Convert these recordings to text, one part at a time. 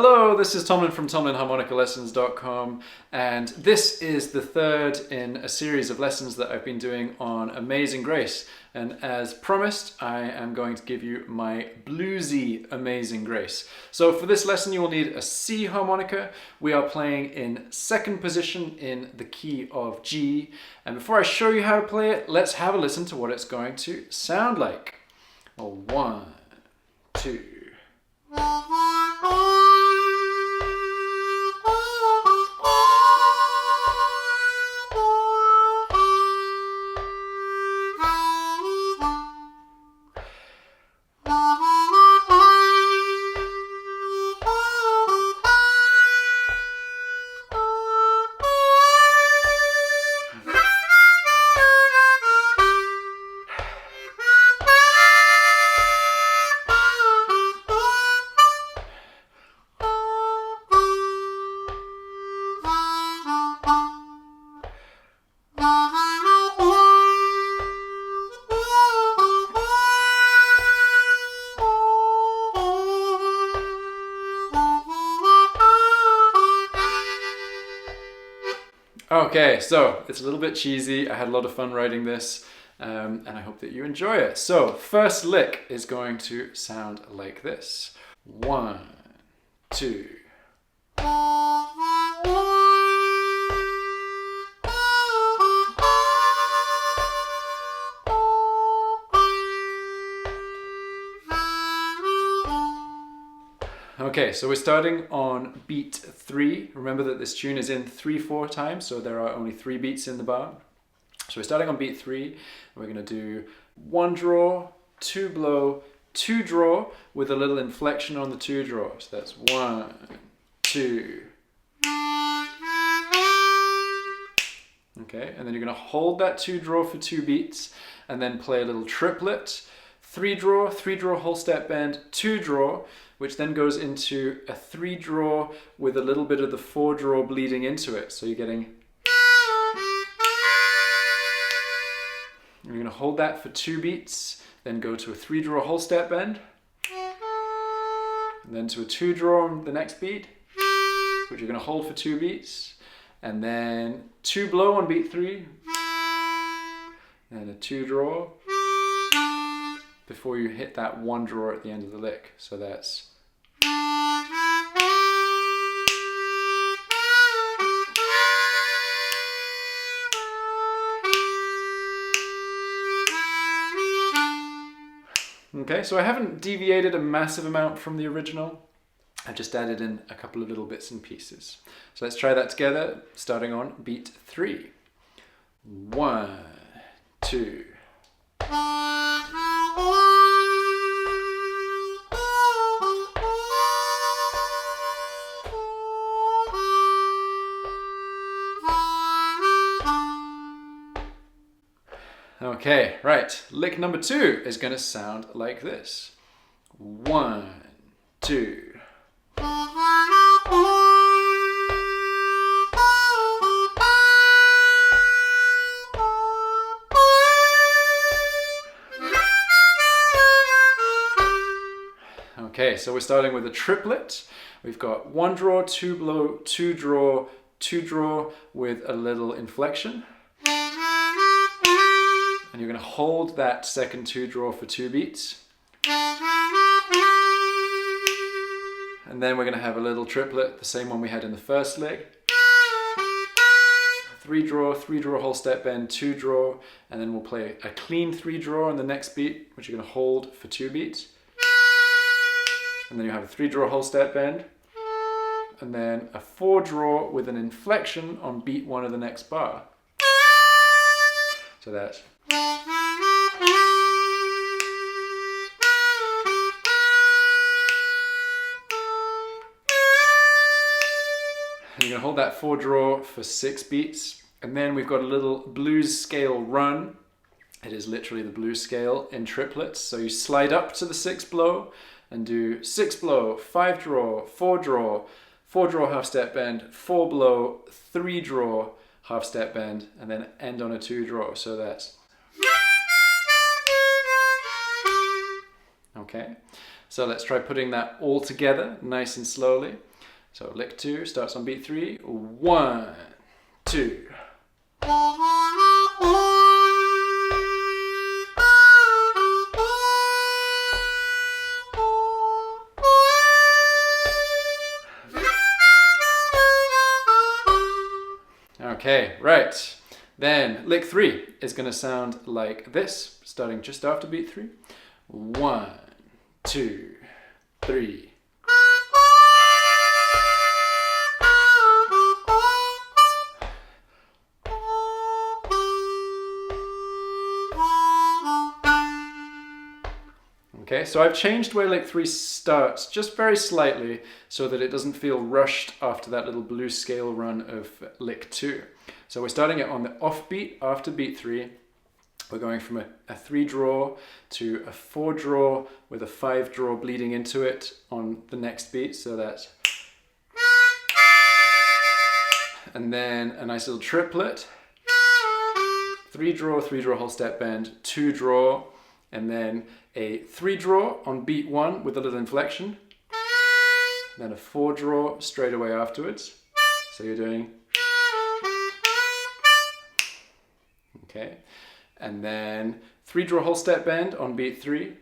Hello, this is Tomlin from TomlinHarmonicaLessons.com, and this is the third in a series of lessons that I've been doing on Amazing Grace. And as promised, I am going to give you my bluesy Amazing Grace. So for this lesson, you will need a C harmonica. We are playing in second position in the key of G. And before I show you how to play it, let's have a listen to what it's going to sound like. Well, 1, 2. Okay, so it's a little bit cheesy. I had a lot of fun writing this, and I hope that you enjoy it. So, first lick is going to sound like this. 1, 2. Okay, so we're starting on beat 3. Remember that this tune is in 3/4 time, so there are only 3 beats in the bar. So we're starting on beat 3, and we're going to do 1 draw, 2 blow, 2 draw with a little inflection on the 2 draw. So that's 1, 2. Okay, and then you're going to hold that 2 draw for 2 beats, and then play a little triplet. 3 draw, 3 draw whole step bend, 2 draw, which then goes into a 3 draw with a little bit of the 4 draw bleeding into it. So you're getting... You're going to hold that for 2 beats, then go to a 3 draw whole step bend, and then to a 2 draw on the next beat, which you're going to hold for 2 beats, and then 2 blow on beat 3, and a 2 draw, before you hit that 1 draw at the end of the lick. So that's... Okay, so I haven't deviated a massive amount from the original. I've just added in a couple of little bits and pieces. So let's try that together, starting on beat 3. 1, 2. Okay, right. Lick number 2 is going to sound like this. 1, 2. Okay, so we're starting with a triplet. We've got 1 draw, 2 blow, 2 draw, 2 draw with a little inflection. And you're going to hold that second 2 draw for 2 beats. And then we're going to have a little triplet, the same one we had in the first leg. 3 draw, 3 draw whole step bend, 2 draw, and then we'll play a clean 3 draw on the next beat, which you're going to hold for 2 beats. And then you have a 3 draw whole step bend, and then a 4 draw with an inflection on beat 1 of the next bar. So that's... And you're going to hold that 4 draw for 6 beats, and then we've got a little blues scale run. It is literally the blues scale in triplets. So you slide up to the 6 blow and do 6 blow, 5 draw, 4 draw, 4 draw half step bend, 4 blow, 3 draw half step bend, and then end on a 2 draw. So that's... Okay, so let's try putting that all together nice and slowly. So lick 2 starts on beat 3. 1, 2. Okay, right. Then lick 3 is going to sound like this, starting just after beat 3. 1, 2, 3. Okay, so I've changed where lick 3 starts just very slightly so that it doesn't feel rushed after that little blues scale run of lick 2. So we're starting it on the offbeat after beat 3. We're going from a 3 draw to a 4 draw with a 5 draw bleeding into it on the next beat. So that's... And then a nice little triplet. 3 draw whole step bend, 2 draw, and then a 3 draw on beat 1 with a little inflection. Then a 4 draw straight away afterwards. So you're doing... Okay. And then 3 draw whole step bend on beat 3,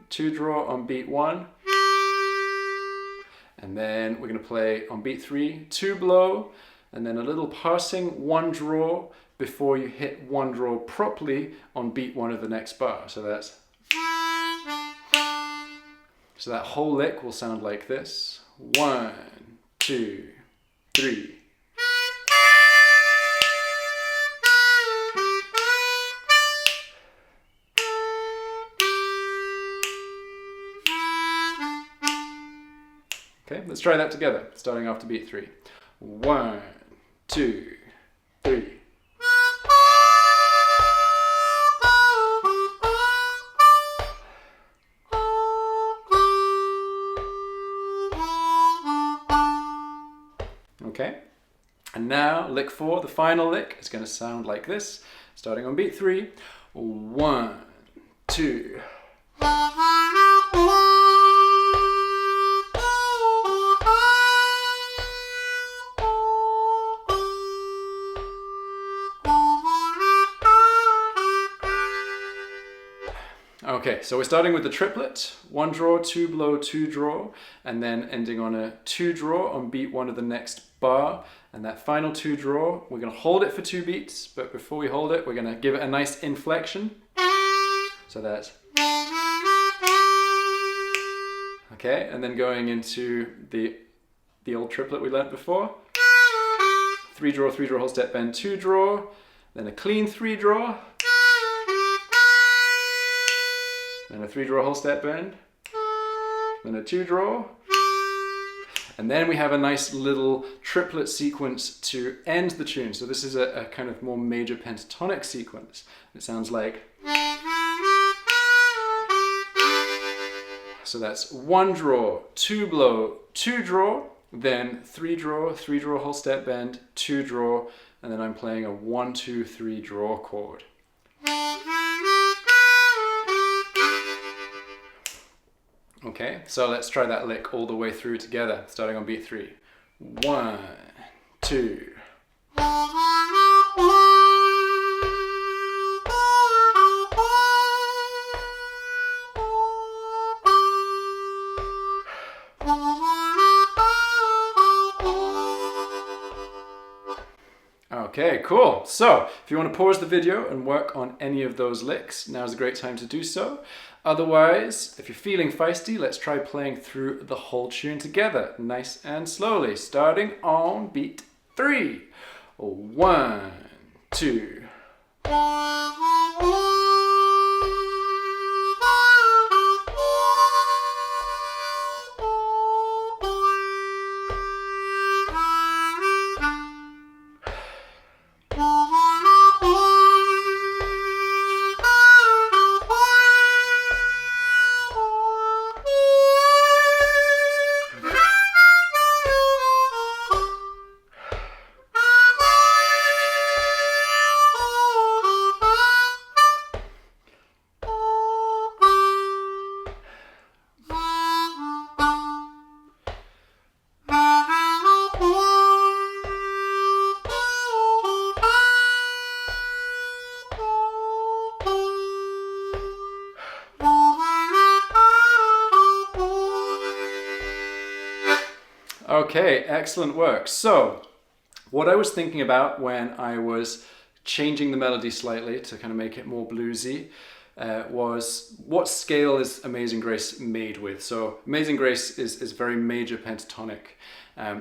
2 draw on beat 1, and then we're going to play on beat 3, 2 blow, and then a little passing 1 draw before you hit 1 draw properly on beat 1 of the next bar. So that's... So that whole lick will sound like this. 1, 2, 3. Okay, let's try that together, starting after beat 3. 1, 2, 3. Okay, and now lick 4, the final lick, is going to sound like this, starting on beat 3. 1, 2. Okay, so we're starting with the triplet, 1 draw, 2 blow, 2 draw, and then ending on a 2 draw on beat 1 of the next bar. And that final 2 draw, we're going to hold it for 2 beats, but before we hold it, we're going to give it a nice inflection. So that's... Okay, and then going into the old triplet we learnt before. 3 draw, whole step bend, 2 draw, then a clean 3 draw, then a 3 draw whole step bend, then a 2 draw, and then we have a nice little triplet sequence to end the tune. So this is a kind of more major pentatonic sequence. It sounds like... So that's 1 draw, 2 blow, 2 draw, then 3 draw whole step bend, 2 draw, and then I'm playing a 1, 2, 3 draw chord. Okay, so let's try that lick all the way through together, starting on beat 3. 1, 2. Okay, cool. So if you want to pause the video and work on any of those licks, now's a great time to do so. Otherwise, if you're feeling feisty, let's try playing through the whole tune together, nice and slowly, starting on beat 3. 1, 2. Okay, excellent work. So, what I was thinking about when I was changing the melody slightly to kind of make it more bluesy was what scale is Amazing Grace made with? So Amazing Grace is very major pentatonic.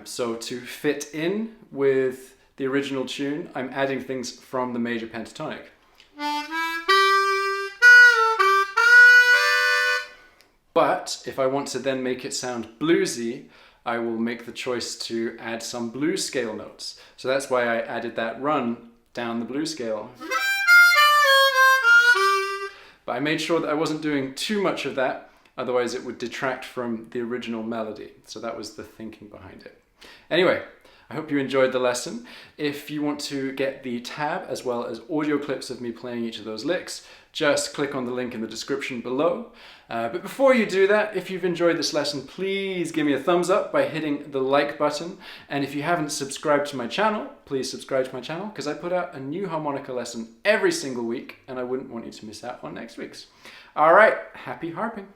So to fit in with the original tune, I'm adding things from the major pentatonic. But if I want to then make it sound bluesy, I will make the choice to add some blues scale notes. So that's why I added that run down the blues scale. But I made sure that I wasn't doing too much of that, otherwise it would detract from the original melody. So that was the thinking behind it. Anyway, I hope you enjoyed the lesson. If you want to get the tab as well as audio clips of me playing each of those licks, just click on the link in the description below. But before you do that, if you've enjoyed this lesson, please give me a thumbs up by hitting the like button. And if you haven't subscribed to my channel, please subscribe to my channel because I put out a new harmonica lesson every single week and I wouldn't want you to miss out on next week's. All right, happy harping.